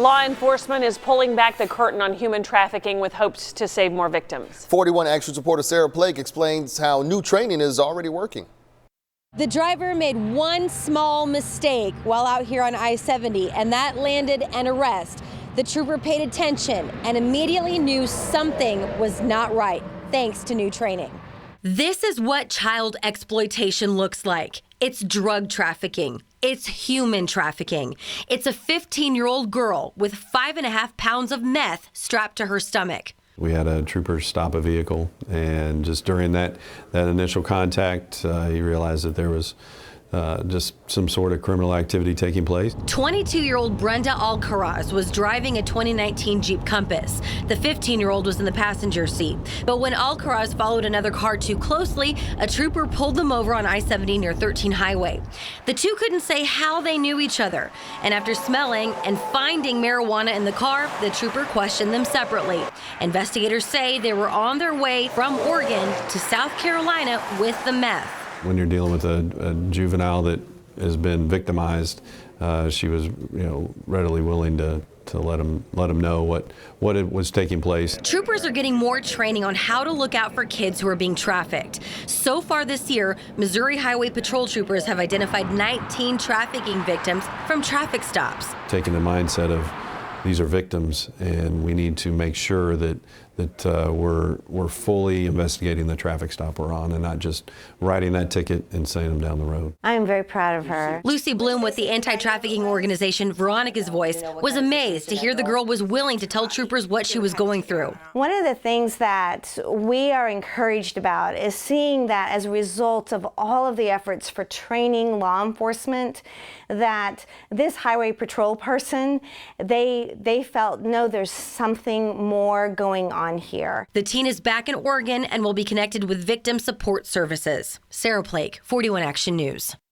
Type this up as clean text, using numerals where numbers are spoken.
Law enforcement is pulling back the curtain on human trafficking with hopes to save more victims. 41 Action's reporter Sarah Blake explains how new training is already working. The driver made one small mistake while out here on I-70, and that landed an arrest. The trooper paid attention and immediately knew something was not right, thanks to new training. This is what child exploitation looks like. It's drug trafficking. It's human trafficking. It's a 15-year-old girl with 5.5 pounds of meth strapped to her stomach. We had a trooper stop a vehicle, and just during that initial contact, he realized that there was just some sort of criminal activity taking place. 22-year-old Brenda Alcaraz was driving a 2019 Jeep Compass. The 15-year-old was in the passenger seat. But when Alcaraz followed another car too closely, a trooper pulled them over on I-70 near 13 Highway. The two couldn't say how they knew each other. And after smelling and finding marijuana in the car, the trooper questioned them separately. Investigators say they were on their way from Oregon to South Carolina with the meth. When you're dealing with a juvenile that has been victimized, she was, readily willing to let them know what it was taking place. Troopers are getting more training on how to look out for kids who are being trafficked. So far this year, Missouri Highway Patrol troopers have identified 19 trafficking victims from traffic stops. Taking the mindset of these are victims, and we need to make sure that we're fully investigating the traffic stop we're on, and not just writing that ticket and sending them down the road. I am very proud of her. Lucy Bloom with the anti-trafficking organization Veronica's Voice was amazed to hear the girl was willing to tell troopers what she was going through. One of the things that we are encouraged about is seeing that as a result of all of the efforts for training law enforcement, that this highway patrol person, they felt, no, there's something more going on here. The teen is back in Oregon and will be connected with victim support services. Sarah Blake, 41 Action News.